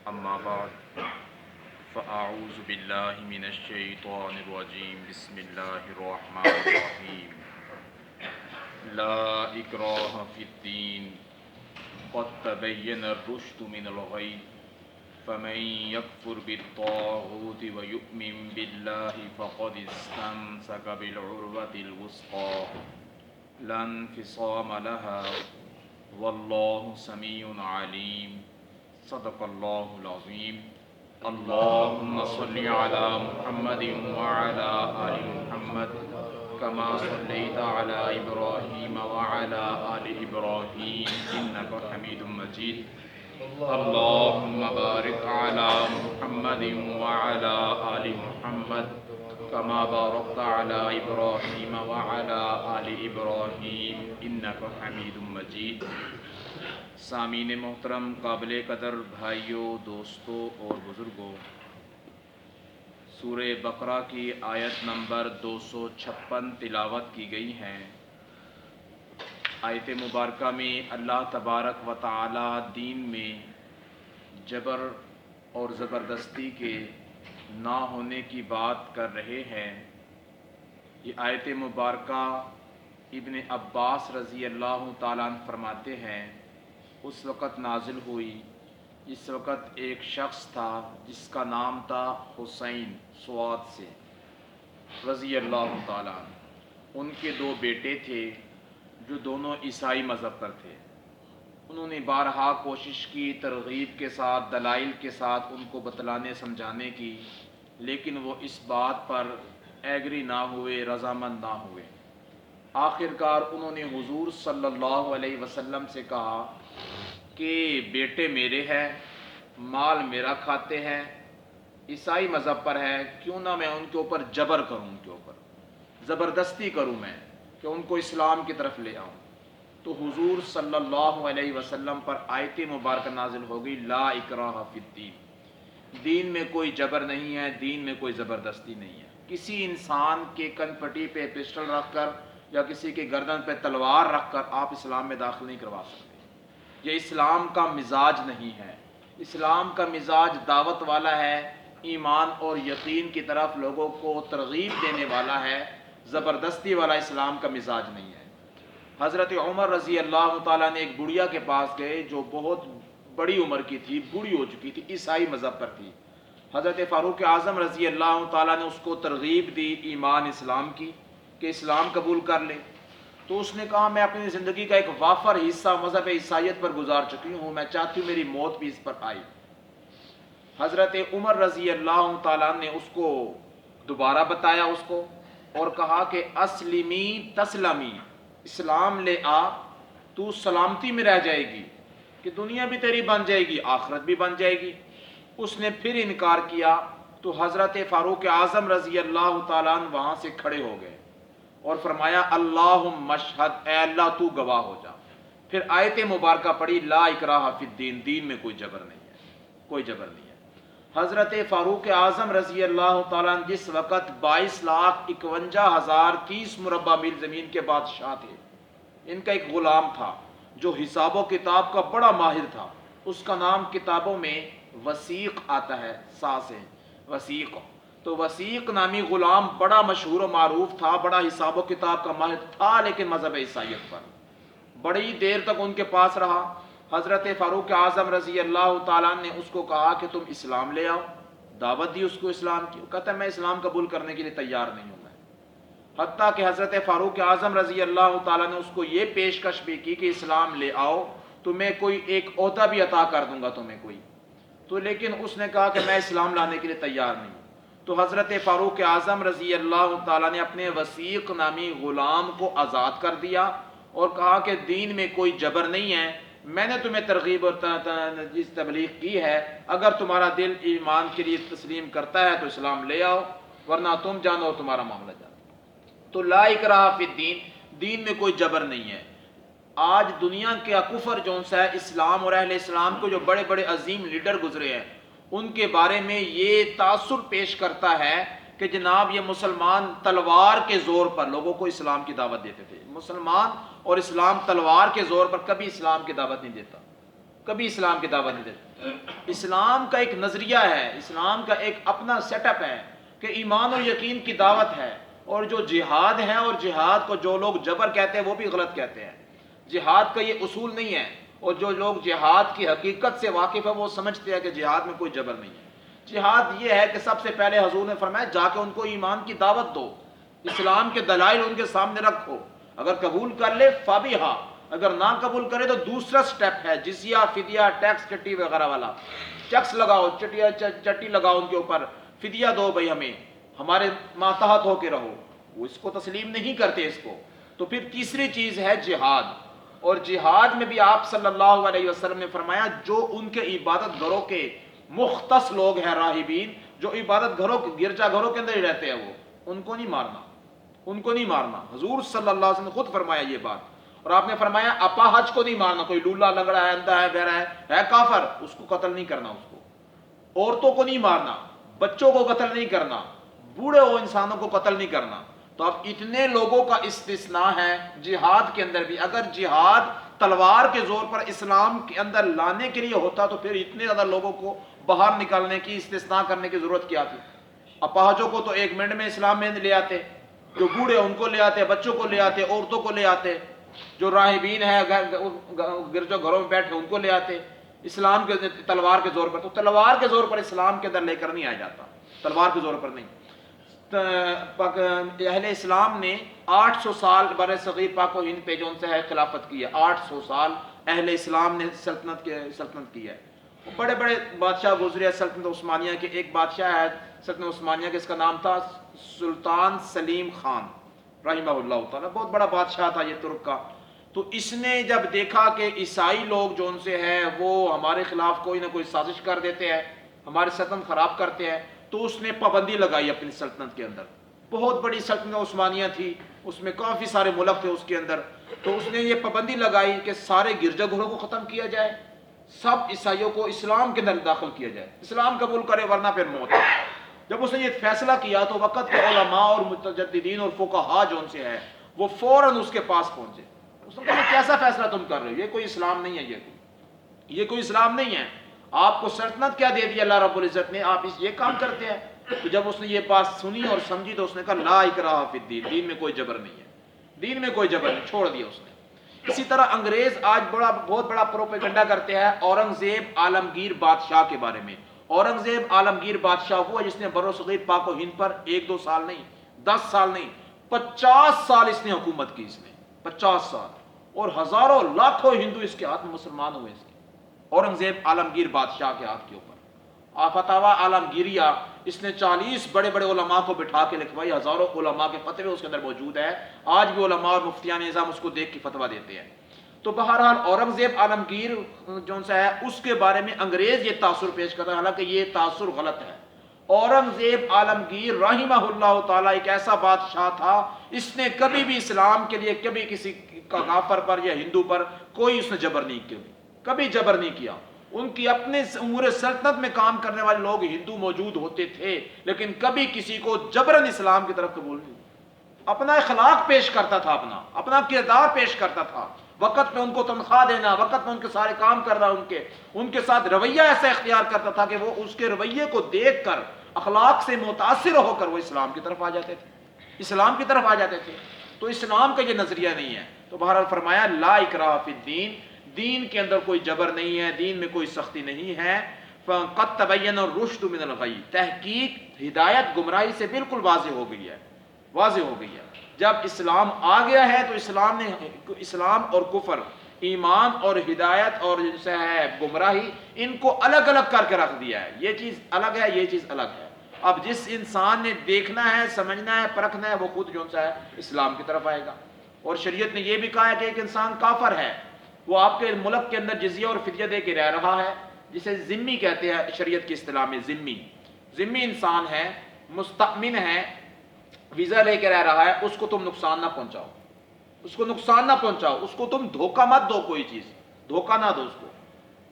اما بعد فاعوذ باللہ من الشیطان الرجیم بسم اللہ الرحمن الرحیم لا اکراہ فی الدین قد تبین الرشد من الغی فمن یکفر بالطاغوت ویؤمن باللہ فقد استمسک بالعروۃ الوثقی لا انفصام لها واللہ سمیع علیم صدق اللہ العظیم اللہم صل علی محمد وعلی آل محمد کما صلیت علی ابراہیم وعلی آل ابراہیم انک حمید مجید اللہم بارک علی محمد وعلی آل محمد کما بارکت علی ابراہیم وعلی آل ابراہیم انک حمید مجید۔ سامعین محترم، قابل قدر بھائیوں، دوستوں اور بزرگوں، سورہ بقرہ کی آیت نمبر 256 تلاوت کی گئی ہے۔ آیت مبارکہ میں اللہ تبارک و تعالی دین میں جبر اور زبردستی کے نہ ہونے کی بات کر رہے ہیں۔ یہ آیت مبارکہ ابن عباس رضی اللہ تعالیٰ عنہ فرماتے ہیں اس وقت نازل ہوئی جس وقت ایک شخص تھا جس کا نام تھا حسین سواد سے رضی اللہ تعالیٰ عنہ۔ ان کے دو بیٹے تھے جو دونوں عیسائی مذہب پر تھے۔ انہوں نے بارہا کوشش کی، ترغیب کے ساتھ، دلائل کے ساتھ ان کو بتلانے سمجھانے کی، لیکن وہ اس بات پر ایگری نہ ہوئے، رضامند نہ ہوئے۔ آخرکار انہوں نے حضور صلی اللہ علیہ وسلم سے کہا کہ بیٹے میرے ہیں، مال میرا کھاتے ہیں، عیسائی مذہب پر ہے، کیوں نہ میں ان کے اوپر جبر کروں، ان کے اوپر زبردستی کروں میں کہ ان کو اسلام کی طرف لے آؤں۔ تو حضور صلی اللہ علیہ وسلم پر آیت مبارکہ نازل ہو گئی لا اکراہ فی الدین، دین میں کوئی جبر نہیں ہے، دین میں کوئی زبردستی نہیں ہے۔ کسی انسان کے کن پٹی پہ پسٹل رکھ کر یا کسی کے گردن پہ تلوار رکھ کر آپ اسلام میں داخل نہیں کروا سکتے۔ یہ اسلام کا مزاج نہیں ہے۔ اسلام کا مزاج دعوت والا ہے، ایمان اور یقین کی طرف لوگوں کو ترغیب دینے والا ہے، زبردستی والا اسلام کا مزاج نہیں ہے۔ حضرت عمر رضی اللہ تعالیٰ نے ایک بڑھیا کے پاس گئے جو بہت بڑی عمر کی تھی، بوڑھی ہو چکی تھی، عیسائی مذہب پر تھی۔ حضرت فاروق اعظم رضی اللہ تعالیٰ نے اس کو ترغیب دی ایمان اسلام کی کہ اسلام قبول کر لے۔ تو اس نے کہا میں اپنی زندگی کا ایک وافر حصہ مذہب عیسائیت پر گزار چکی ہوں، میں چاہتی ہوں میری موت بھی اس پر آئی۔ حضرت عمر رضی اللہ تعالیٰ نے اس کو دوبارہ بتایا اس کو اور کہا کہ اسلمی تسلمی، اسلام لے آ، تو سلامتی میں رہ جائے گی کہ دنیا بھی تیری بن جائے گی، آخرت بھی بن جائے گی۔ اس نے پھر انکار کیا تو حضرت فاروق اعظم رضی اللہ تعالیٰ عنہ وہاں سے کھڑے ہو گئے اور فرمایا اللہم مشہد، اے اللہ تو گواہ ہو جا۔ پھر آیت مبارکہ پڑھی لا اکراہ فی الدین، دین میں کوئی جبر نہیں ہے، کوئی جبر نہیں ہے۔ حضرت فاروق اعظم رضی اللہ تعالیٰ عنہ جس وقت 22,51,030 30 مربع میل زمین کے بادشاہ تھے، ان کا ایک غلام تھا جو حساب و کتاب کا بڑا ماہر تھا، اس کا نام کتابوں میں وثیق آتا ہے، سا سے وثیق۔ تو وثیق نامی غلام بڑا مشہور و معروف تھا، بڑا حساب و کتاب کا ماہر تھا، لیکن مذہب عیسائیت پر بڑی دیر تک ان کے پاس رہا۔ حضرت فاروق اعظم رضی اللہ تعالیٰ نے اس کو کہا کہ تم اسلام لے آؤ، دعوت دی اس کو اسلام کی۔ وہ کہتا ہے میں اسلام قبول کرنے کے لیے تیار نہیں ہوں میں۔ حتیٰ کہ حضرت فاروق اعظم رضی اللہ تعالیٰ نے اس کو یہ پیشکش بھی کی کہ اسلام لے آؤ تو میں کوئی ایک عہدہ بھی عطا کر دوں گا تمہیں کوئی، تو لیکن اس نے کہا کہ میں اسلام لانے کے لیے تیار نہیں ہوں۔ تو حضرت فاروق اعظم رضی اللہ تعالیٰ نے اپنے وثیق نامی غلام کو آزاد کر دیا اور کہا کہ دین میں کوئی جبر نہیں ہے، میں نے تمہیں ترغیب اور تبلیغ کی ہے، اگر تمہارا دل ایمان کے لیے تسلیم کرتا ہے تو اسلام لے آؤ، ورنہ تم جانو اور تمہارا معاملہ جانو۔ تو لا اکراہ فی الدین، دین میں کوئی جبر نہیں ہے۔ آج دنیا کا کفر جون سا ہے، اسلام اور اہل اسلام کو جو بڑے بڑے عظیم لیڈر گزرے ہیں ان کے بارے میں یہ تاثر پیش کرتا ہے کہ جناب یہ مسلمان تلوار کے زور پر لوگوں کو اسلام کی دعوت دیتے تھے۔ مسلمان اور اسلام تلوار کے زور پر کبھی اسلام کی دعوت نہیں دیتا۔ کبھی اسلام کی دعوت نہیں دیتے۔ اسلام کا ایک نظریہ ہے، اسلام کا ایک اپنا سیٹ اپ ہے کہ ایمان اور یقین کی دعوت ہے، اور جو جہاد ہے اور جہاد کو جو لوگ جبر کہتے ہیں وہ بھی غلط کہتے ہیں۔ جہاد کا یہ اصول نہیں ہے، اور جو لوگ جہاد کی حقیقت سے واقف ہے وہ سمجھتے ہیں کہ جہاد میں کوئی جبر نہیں ہے۔ جہاد یہ ہے کہ سب سے پہلے حضور نے فرمایا جا کے ان کو ایمان کی دعوت دو، اسلام کے دلائل ان کے سامنے رکھو، اگر قبول کر لے فبیہا، اگر نہ قبول کرے تو دوسرا سٹیپ ہے جزیہ، فدیہ، ٹیکس چٹی وغیرہ والا، ٹیکس لگاؤ، چٹی لگاؤ ان کے اوپر، فدیہ دو بھائی ہمیں، ہمارے ماتحت ہو کے رہو۔ وہ اس کو تسلیم نہیں کرتے اس کو۔ تو پھر تیسری چیز ہے جہاد، اور جہاد میں بھی آپ صلی اللہ علیہ وسلم نے فرمایا جو ان کے عبادت گھروں کے مختص لوگ ہیں، راہبین، جو عبادت گھروں گرجا گھروں کے اندر ہی رہتے ہیں، وہ ان کو نہیں مارنا، ان کو نہیں مارنا۔ حضور صلی اللہ علیہ وسلم نے خود فرمایا یہ بات، اور آپ نے فرمایا اپاہج کو نہیں مارنا، کوئی لولا لنگڑا ہے، اندھا ہے، بہرا ہے کافر، اس کو قتل نہیں کرنا، اس کو عورتوں کو نہیں مارنا، بچوں کو قتل نہیں کرنا، بوڑھے ہو انسانوں کو قتل نہیں کرنا۔ تو اب اتنے لوگوں کا استثناء ہے جہاد کے اندر بھی۔ اگر جہاد تلوار کے زور پر اسلام کے اندر لانے کے لیے ہوتا تو پھر اتنے زیادہ لوگوں کو باہر نکالنے کی، استثناء کرنے کی ضرورت کیا تھی؟ اپاہجوں کو تو ایک منٹ میں اسلام میں لے آتے، جو بوڑھے ان کو لے آتے، بچوں کو لے آتے، عورتوں کو لے آتے، جو راہبین ہیں گرجا گھروں میں بیٹھے ان کو لے آتے اسلام کے تلوار کے زور پر۔ تو تلوار کے زور پر اسلام کے اندر لے کر نہیں آیا جاتا، تلوار کے زور پر نہیں۔ اہل اسلام نے 800 سال بر صغیر پاک و ہند پہ جو ان سے ہے خلافت کی ہے، 800 سال اہل اسلام نے سلطنت کی ہے۔ بڑے بڑے بادشاہ گزرے، سلطنت عثمانیہ کے ایک بادشاہ ہے سلطنت عثمانیہ کے، اس کا نام تھا سلطان سلیم خان رحمہ اللہ تعالیٰ، بہت بڑا بادشاہ تھا یہ ترک کا۔ تو اس نے جب دیکھا کہ عیسائی لوگ جو ان سے ہے وہ ہمارے خلاف کوئی نہ کوئی سازش کر دیتے ہیں، ہماری سلطنت خراب کرتے ہیں، تو اس نے پابندی لگائی اپنی سلطنت کے اندر۔ بہت بڑی سلطنت عثمانیہ تھی، اس میں کافی سارے ملک تھے اس کے اندر۔ تو اس نے یہ پابندی لگائی کہ سارے گرجا گھروں کو ختم کیا جائے، سب عیسائیوں کو اسلام کے اندر داخل کیا جائے، اسلام قبول کرے ورنہ پھر موت۔ جب اس نے یہ فیصلہ کیا تو وقت کے علماء اور متجددین اور فقہاء جو ان سے ہے وہ فوراً اس کے پاس پہنچے۔ اس نے کہا یہ کیسا فیصلہ تم کر رہے ہو، یہ کوئی اسلام نہیں ہے، یہ کوئی اسلام نہیں ہے، آپ کو سلطنت کیا دے دی اللہ رب العزت نے، آپ یہ کام کرتے ہیں۔ تو جب اس نے یہ بات سنی اور سمجھی تو اس نے کہا لا اکراہ فی الدین، دین میں کوئی جبر نہیں ہے، دین میں کوئی جبر نہیں، چھوڑ دیا اس نے۔ اسی طرح انگریز آج بہت بڑا پروپیگنڈا کرتے ہیں اورنگزیب عالمگیر بادشاہ کے بارے میں۔ اورنگزیب عالمگیر بادشاہ وہ ہے جس نے بروصغیر پاک و ہند پر 1-2 سال نہیں، 10 سال نہیں، 50 سال اس نے حکومت کی، اس نے 50 سال، اور ہزاروں لاکھوں ہندو اس کے ہاتھ میں مسلمان ہوئے، اس کے اورنگزیب عالمگیر بادشاہ کے ہاتھ کے اوپر۔ فتاوی عالمگیریہ اس نے 40 بڑے بڑے علماء کو بٹھا کے لکھوائی، ہزاروں علماء کے فتوے اس کے اندر موجود ہے، آج بھی علماء اور مفتیان نظام اس کو دیکھ کے فتویٰ دیتے ہیں۔ تو بہرحال اورنگزیب عالمگیر جو سا ہے اس کے بارے میں انگریز یہ تاثر پیش کرتا ہے، حالانکہ یہ تاثر غلط ہے۔ اورنگزیب عالمگیر رحمہ اللہ تعالیٰ ایک ایسا بادشاہ تھا، اس نے کبھی بھی اسلام کے لیے کبھی کسی کا کافر پر یا ہندو پر کوئی اس نے جبر نہیں کیا، کبھی جبر نہیں کیا۔ ان کی اپنے امور سلطنت میں کام کرنے والے لوگ ہندو موجود ہوتے تھے، لیکن کبھی کسی کو جبراً اسلام کی طرف قبول نہیں، اپنا اخلاق پیش کرتا تھا، اپنا کردار پیش کرتا تھا، وقت پہ ان کو تنخواہ دینا، وقت پہ ان کے سارے کام کرنا، ان کے ساتھ رویہ ایسا اختیار کرتا تھا کہ وہ اس کے رویے کو دیکھ کر اخلاق سے متاثر ہو کر وہ اسلام کی طرف آ جاتے تھے، اسلام کی طرف آ جاتے تھے۔ تو اسلام کا یہ نظریہ نہیں ہے۔ تو بہرحال فرمایا لا اکراہ فی الدین، دین کے اندر کوئی جبر نہیں ہے، دین میں کوئی سختی نہیں ہے۔ قد تبین الرشد من الغی، تحقیق ہدایت گمراہی سے بالکل واضح ہو گئی ہے، واضح ہو گئی ہے۔ جب اسلام آ گیا ہے تو اسلام نے اسلام اور کفر، ایمان اور ہدایت اور جیسے ہے گمراہی، ان کو الگ الگ کر کے رکھ دیا ہے، یہ چیز الگ ہے، یہ چیز الگ ہے۔ اب جس انسان نے دیکھنا ہے، سمجھنا ہے، پرکھنا ہے، وہ خود جو ہے اسلام کی طرف آئے گا۔ اور شریعت نے یہ بھی کہا ہے کہ ایک انسان کافر ہے، وہ آپ کے ملک کے اندر جزیہ اور فدیہ دے کے رہ رہا ہے، جسے ذمی کہتے ہیں شریعت کی اصطلاح میں، ذمی انسان ہے، مستأمن ہے، ویزا لے کے رہ رہا ہے، اس کو تم نقصان نہ پہنچاؤ، اس کو نقصان نہ پہنچاؤ، اس کو تم دھوکہ مت دو، کوئی چیز دھوکہ نہ دو، اس کو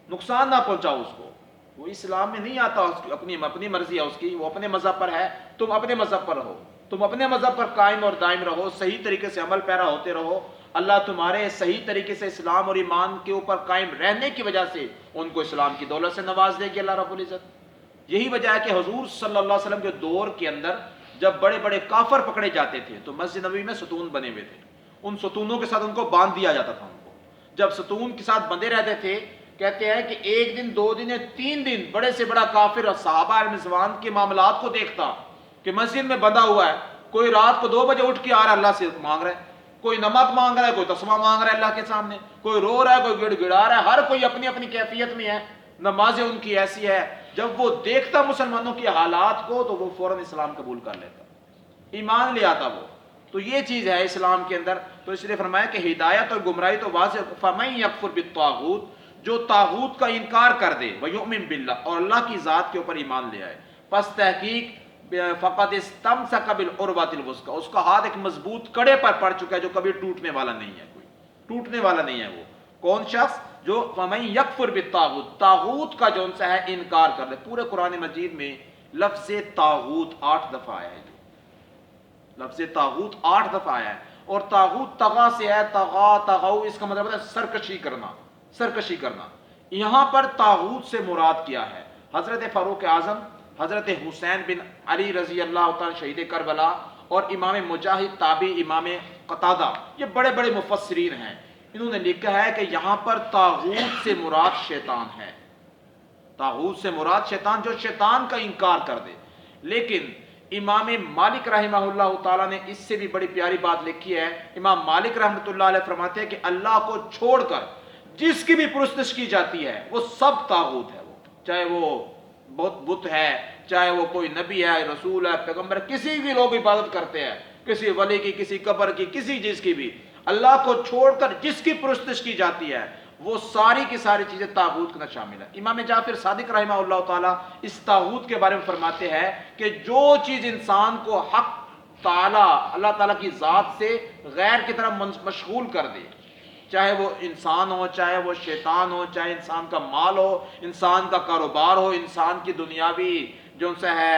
نقصان نہ پہنچاؤ، اس کو وہ اسلام میں نہیں آتا، اس کی اپنی مرضی ہے، اس کی وہ اپنے مذہب پر ہے، تم اپنے مذہب پر رہو، تم اپنے مذہب پر قائم اور دائم رہو، صحیح طریقے سے عمل پیرا ہوتے رہو، اللہ تمہارے صحیح طریقے سے اسلام اور ایمان کے اوپر قائم رہنے کی وجہ سے ان کو اسلام کی دولت سے نواز دے گی اللہ رب العزت۔ یہی وجہ ہے کہ حضور صلی اللہ علیہ وسلم کے دور کے اندر جب بڑے بڑے کافر پکڑے جاتے تھے تو مسجد نبوی میں ستون بنے ہوئے تھے، ان ستونوں کے ساتھ ان کو باندھ دیا جاتا تھا۔ ان کو جب ستون کے ساتھ بندے رہتے تھے، کہتے ہیں کہ ایک دن، دو دن یا تین دن بڑے سے بڑا کافر اور صحابہ رضوان کے معاملات کو دیکھتا کہ مسجد میں بندہ ہوا ہے، کوئی رات کو 2 بجے اٹھ کے آ رہا ہے اللہ سے مانگ رہا ہے، کوئی نمک مانگ رہا ہے، کوئی تسمہ مانگ رہا ہے اللہ کے سامنے، کوئی رو رہا ہے، کوئی گڑ گڑا رہا ہے، ہر کوئی اپنی اپنی کیفیت میں ہے، نمازیں ان کی ایسی ہے۔ جب وہ دیکھتا مسلمانوں کے حالات کو تو وہ فوراً اسلام قبول کر لیتا، ایمان لے آتا وہ۔ تو یہ چیز ہے اسلام کے اندر۔ تو اس لیے فرمایا کہ ہدایت اور گمراہی تو واضح، فَمَن يَكْفُرْ بِالطَّاغُوتِ، جو طاغوت کا انکار کر دے، وَيُؤْمِن بِاللَّهِ، اور اللہ کی ذات کے اوپر ایمان لے آئے، پس تحقیق فقد استمسک بالعروۃ الوثقی، اس کا ہاتھ ایک مضبوط کڑے پر پڑ چکا ہے جو کبھی ٹوٹنے والا نہیں ہے، کوئی ٹوٹنے والا نہیں ہے۔ وہ کون شخص؟ جو فَمَن يَكْفُرْ بِالطَّاغُوتِ، طاغوت کا جو ہے انکار کر دے۔ پورے قرآن مجید میں لفظ طاغوت 8 دفعہ آیا ہے، لفظ طاغوت 8 دفعہ آیا ہے، اور طاغوت طغا سے ہے، طغا طغو، اس کا مطلب ہے سرکشی کرنا، سرکشی کرنا۔ یہاں پر طاغوت سے مراد کیا ہے؟ حضرت فاروق اعظم، حضرت حسین بن علی رضی اللہ تعالی شہید کربلا، اور امام مجاہد تابعی، امام قتادہ، یہ بڑے بڑے مفسرین ہیں، انہوں نے لکھا ہے کہ یہاں پر طاغوت سے مراد شیطان ہے، طاغوت سے مراد شیطان، جو شیطان کا انکار کر دے۔ لیکن امام مالک رحمہ اللہ تعالیٰ نے اس سے بھی بڑی پیاری بات لکھی ہے۔ امام مالک رحمۃ اللہ علیہ فرماتے ہیں کہ اللہ کو چھوڑ کر جس کی بھی پرستش کی جاتی ہے وہ سب طاغوت ہے، وہ چاہے وہ بت ہے، چاہے وہ کوئی نبی ہے، رسول ہے، پیغمبر، کسی بھی لوگ عبادت کرتے ہیں، کسی ولی کی، کسی قبر کی، کسی چیز کی بھی، اللہ کو چھوڑ کر جس کی پرستش کی جاتی ہے وہ ساری کی ساری چیزیں طاغوت کا شامل ہے۔ امام جعفر صادق رحمہ اللہ تعالیٰ اس طاغوت کے بارے میں فرماتے ہیں کہ جو چیز انسان کو حق تعالیٰ، اللہ تعالیٰ کی ذات سے غیر کی طرف مشغول کر دے، چاہے وہ انسان ہو، چاہے وہ شیطان ہو، چاہے انسان کا مال ہو، انسان کا کاروبار ہو، انسان کی دنیاوی جو ان سے ہے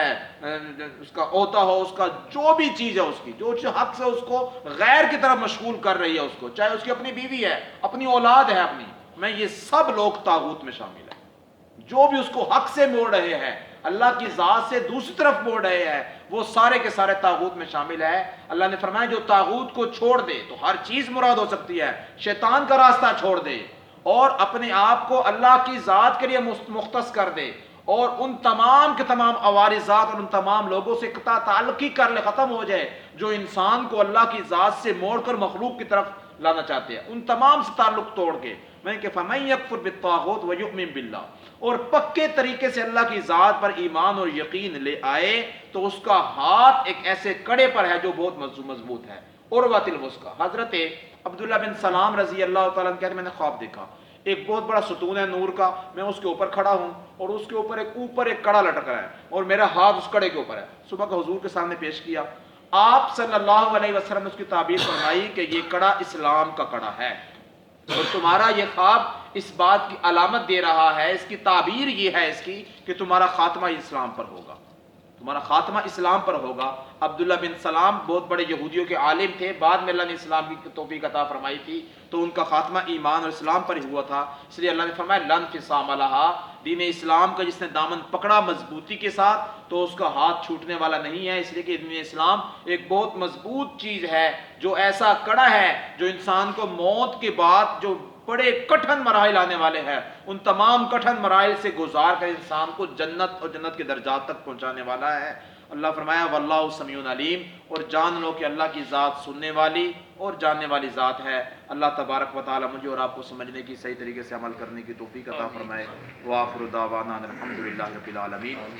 اس کا عہدہ ہو، اس کا جو بھی چیز ہے، اس کی جو چیز حق سے اس کو غیر کی طرف مشغول کر رہی ہے، اس کو چاہے اس کی اپنی بیوی ہے، اپنی اولاد ہے اپنی، میں یہ سب لوگ طاغوت میں شامل ہیں۔ جو بھی اس کو حق سے موڑ رہے ہیں، اللہ کی ذات سے دوسری طرف موڑ رہے ہیں، وہ سارے کے سارے طاغوت میں شامل ہے۔ اللہ نے فرمایا جو طاغوت کو چھوڑ دے، تو ہر چیز مراد ہو سکتی ہے، شیطان کا راستہ چھوڑ دے اور اپنے آپ کو اللہ کی ذات کے لیے مختص کر دے، اور ان تمام کے تمام عوارضات اور ان تمام لوگوں سے قطع تعلقی کر لے، ختم ہو جائے جو انسان کو اللہ کی ذات سے موڑ کر مخلوق کی طرف لانا چاہتے ہیں، ان تمام سے تعلق توڑ کے میں کہ فَمَن يَكْفُرْ بِالطَّاغُوتِ وَيُؤْمِن بِاللَّهِ، اور پکے طریقے سے اللہ کی ذات پر ایمان اور یقین لے آئے تو اس کا ہاتھ ایک ایسے کڑے پر ہے جو بہت مضبوط ہے، عروۃ الوثقی۔ حضرت عبداللہ بن سلام رضی اللہ تعالیٰ عنہ کہتے ہیں میں نے خواب دیکھا، ایک بہت بڑا ستون ہے نور کا، میں اس کے اوپر کھڑا ہوں اور اس کے اوپر ایک کڑا لٹک رہا ہے اور میرا ہاتھ اس کڑے کے اوپر ہے۔ صبح کا حضور کے سامنے پیش کیا، آپ صلی اللہ علیہ وسلم نے اس کی تعبیر فرمائی کہ یہ کڑا اسلام کا کڑا ہے، اور تمہارا یہ خواب اس بات کی علامت دے رہا ہے، اس کی تعبیر یہ ہے اس کی کہ تمہارا خاتمہ اسلام پر ہوگا، تمہارا خاتمہ اسلام پر ہوگا۔ عبداللہ بن سلام بہت بڑے یہودیوں کے عالم تھے، بعد میں اللہ نے اسلام کی توفیق عطا فرمائی تھی، تو ان کا خاتمہ ایمان اور اسلام پر ہی ہوا تھا۔ اس لیے اللہ نے فرمایا لن انفصام لہا، دین اسلام کا جس نے دامن پکڑا مضبوطی کے ساتھ تو اس کا ہاتھ چھوٹنے والا نہیں ہے، اس لیے کہ دین اسلام ایک بہت مضبوط چیز ہے، جو ایسا کڑا ہے جو انسان کو موت کے بعد جو بڑے کٹھن مراحل آنے والے ہیں، ان تمام کٹھن مراحل سے گزار کر انسان کو جنت اور جنت کے درجات تک پہنچانے والا ہے۔ اللہ فرمایا واللہ سمیع علیم، اور جان لو کہ اللہ کی ذات سننے والی اور جاننے والی ذات ہے۔ اللہ تبارک و تعالی مجھے اور آپ کو سمجھنے کی، صحیح طریقے سے عمل کرنے کی توفیق عطا فرمائے۔ وآخر دعوانا الحمدللہ رب العالمین۔